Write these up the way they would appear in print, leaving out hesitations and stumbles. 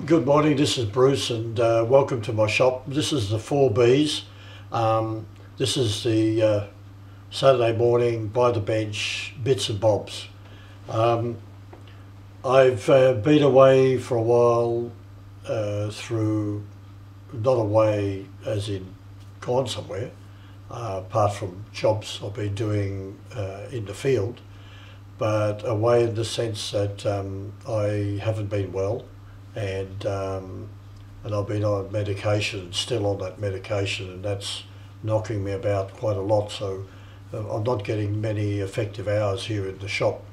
Good morning, this is Bruce and welcome to my shop. This is the 4Bs. This is the Saturday morning by the bench, bits and bobs. I've been away for a while through, not away as in gone somewhere, apart from jobs I've been doing in the field, but away in the sense that I haven't been well. And I've been on medication, still on that medication, and that's knocking me about quite a lot. So I'm not getting many effective hours here in the shop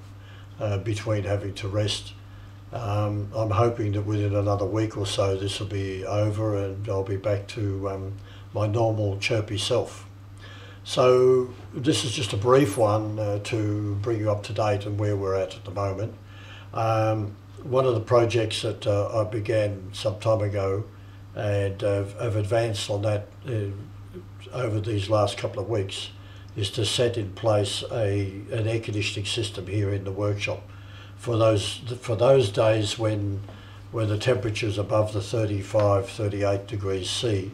between having to rest. I'm hoping that within another week or so this will be over and I'll be back to my normal chirpy self. So this is just a brief one to bring you up to date on where we're at the moment. One of the projects that I began some time ago and have advanced on that over these last couple of weeks is to set in place an air conditioning system here in the workshop for those days when the temperature is above the 35-38 degrees C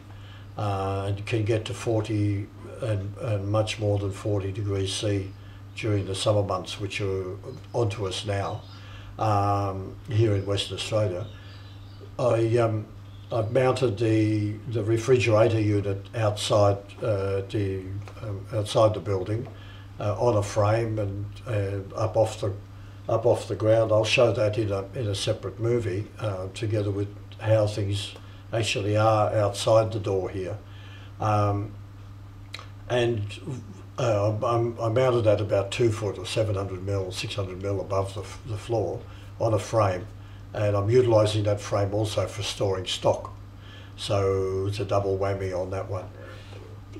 and can get to 40 and much more than 40 degrees C during the summer months, which are onto us now. Here in Western Australia, I've mounted the refrigerator unit outside outside the building on a frame and up off the ground. I'll show that in a separate movie together with how things actually are outside the door here. I mounted that about 2 foot or 700 mil, 600 mil above the floor on a frame, and I'm utilising that frame also for storing stock. So it's a double whammy on that one.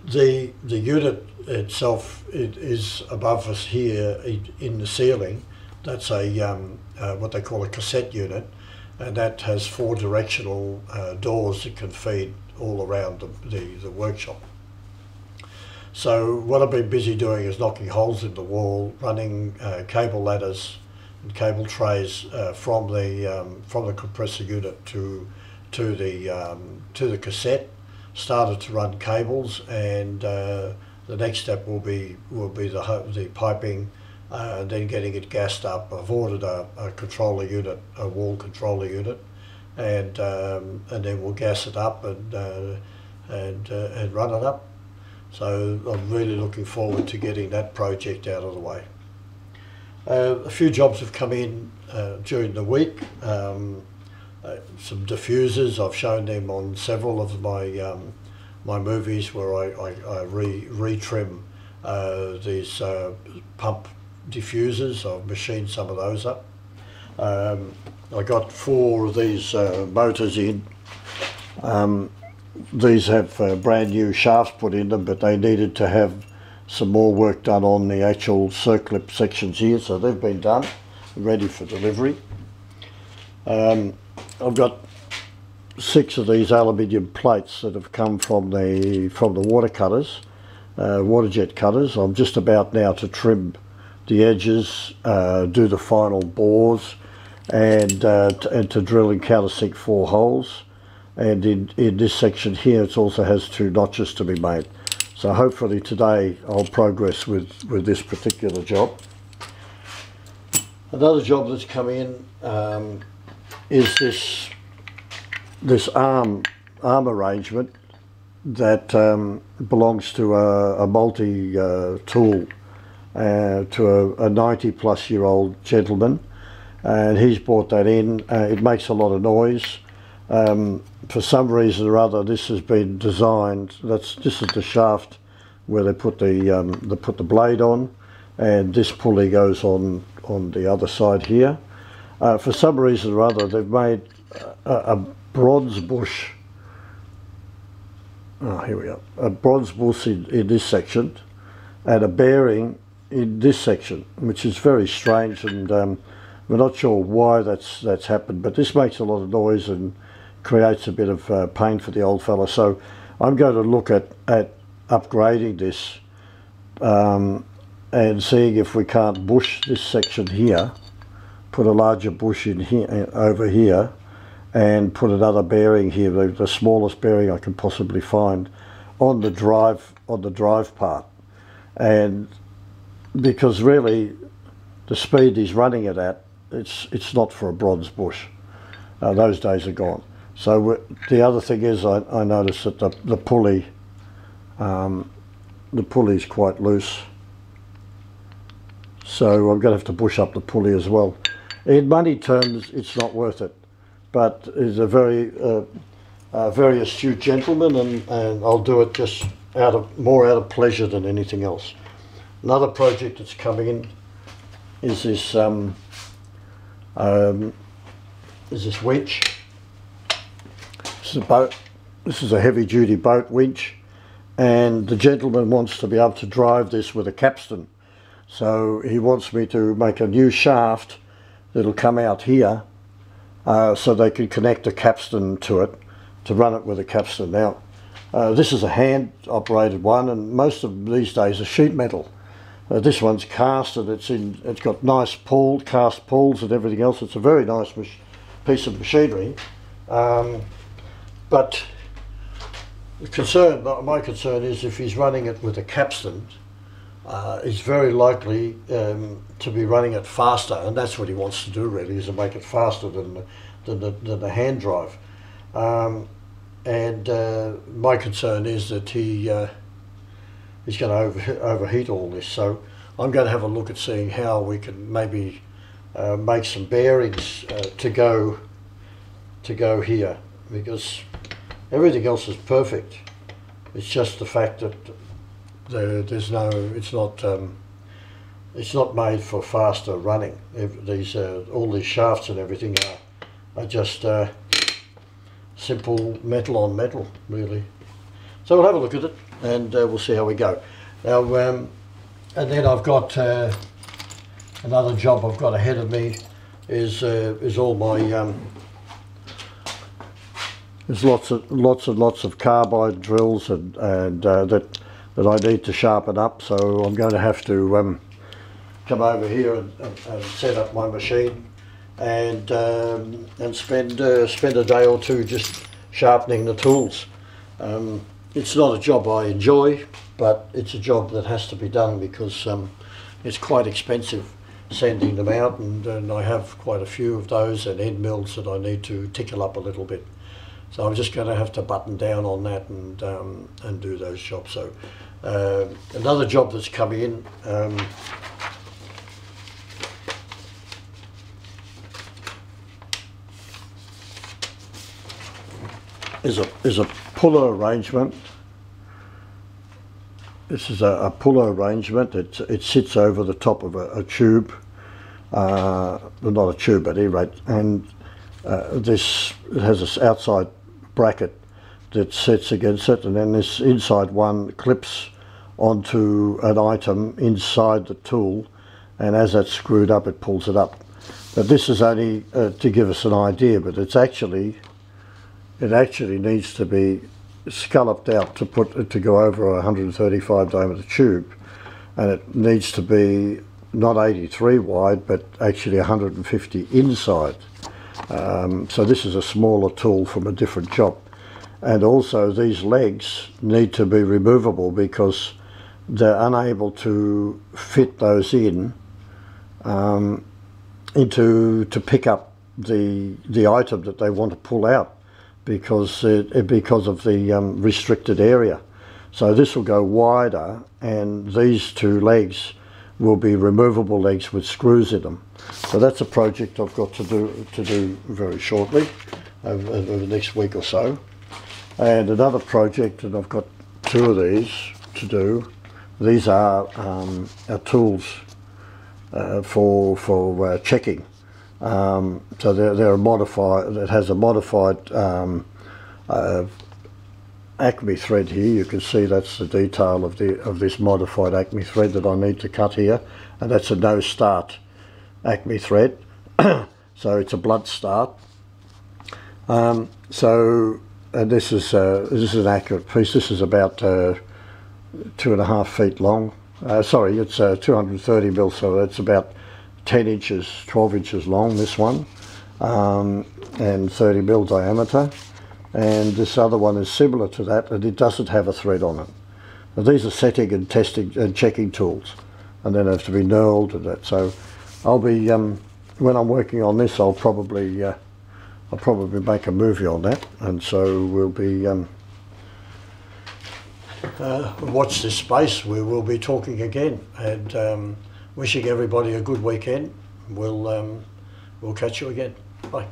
The unit itself, it is above us here in the ceiling. That's a what they call a cassette unit, and that has 4 directional doors that can feed all around the workshop. So what I've been busy doing is knocking holes in the wall, running cable ladders and cable trays from the compressor unit to the cassette. Started to run cables, and the next step will be the piping, and then getting it gassed up. I've ordered a controller unit, a wall controller unit, and then we'll gas it up and run it up. So I'm really looking forward to getting that project out of the way. A few jobs have come in during the week. Some diffusers, I've shown them on several of my movies where I retrim these pump diffusers. I've machined some of those up. I got 4 of these motors in. These have brand new shafts put in them, but they needed to have some more work done on the actual circlip sections here, so they've been done, ready for delivery. I've got 6 of these aluminium plates that have come from the water cutters, water jet cutters. I'm just about now to trim the edges, do the final bores, and to drill and countersink 4 holes. And in this section here, it also has 2 notches to be made. So hopefully today I'll progress with this particular job. Another job that's come in is this arm arrangement that belongs to a multi tool to a 90-plus-year-old gentleman, and he's brought that in. It makes a lot of noise. For some reason or other, this has been designed. This is the shaft where they put the blade on, and this pulley goes on the other side here. For some reason or other, they've made a bronze bush. Oh, here we go. A bronze bush in this section, and a bearing in this section, which is very strange, and we're not sure why that's happened. But this makes a lot of noise and creates a bit of pain for the old fella. So I'm going to look at upgrading this and seeing if we can't bush this section here, put a larger bush in here over here, and put another bearing here, the smallest bearing I can possibly find, on the drive part. And because really the speed he's running it at, it's not for a bronze bush. Those days are gone. So the other thing is, I noticed that the pulley is quite loose. So I'm going to have to bush up the pulley as well. In money terms, it's not worth it, but he's a very astute gentleman, and I'll do it just more out of pleasure than anything else. Another project that's coming in is this winch. This is a boat. This is a heavy-duty boat winch, and the gentleman wants to be able to drive this with a capstan. So he wants me to make a new shaft that'll come out here, so they can connect a capstan to it, to run it with a capstan. Now, this is a hand-operated one, and most of them these days are sheet metal. This one's cast, and it's got nice cast pawls and everything else. It's a very nice piece of machinery. But my concern is if he's running it with a capstan, he's very likely to be running it faster, and that's what he wants to do really, is to make it faster than the hand drive. And my concern is that he's going to overheat all this. So I'm going to have a look at seeing how we can maybe make some bearings to go here, because everything else is perfect. It's just the fact that it's not made for faster running. All these shafts and everything are just simple metal on metal, really. So we'll have a look at it, and we'll see how we go. Now, and then I've got another job I've got ahead of me. Is all my there's lots and lots of carbide drills and that I need to sharpen up. So I'm going to have to come over here and set up my machine and spend a day or two just sharpening the tools. It's not a job I enjoy, but it's a job that has to be done because it's quite expensive sending them out, and I have quite a few of those and end mills that I need to tickle up a little bit. So I'm just going to have to button down on that and do those jobs. So another job that's coming in is a puller arrangement. This is a puller arrangement. It sits over the top of a tube, well, not a tube at any rate, and this has this outside bracket that sits against it, and then this inside one clips onto an item inside the tool, and as that's screwed up it pulls it up. But this is only to give us an idea, but it actually needs to be scalloped out to go over a 135 diameter tube, and it needs to be not 83 wide but actually 150 inside. So this is a smaller tool from a different job, and also these legs need to be removable because they're unable to fit those in to pick up the item that they want to pull out, because of the restricted area. So this will go wider, and these two legs will be removable legs with screws in them. So that's a project I've got to do very shortly, over the next week or so. And another project, and I've got two of these to do. These are tools for checking. So they're a modified. It has a modified Acme thread here. You can see that's the detail of this modified Acme thread that I need to cut here, and that's a no start Acme thread. So it's a blunt start. And this is an accurate piece. This is about 2.5 feet long. Sorry, it's 230 mil, so it's about 10 inches, 12 inches long, this one. and 30 mil diameter, and this other one is similar to that, and it doesn't have a thread on it. Now these are setting and testing and checking tools, and then have to be knurled and that. So I'll be when I'm working on this, I'll probably make a movie on that, and so we'll be watch this space. We will be talking again, and wishing everybody a good weekend. We'll catch you again. Bye.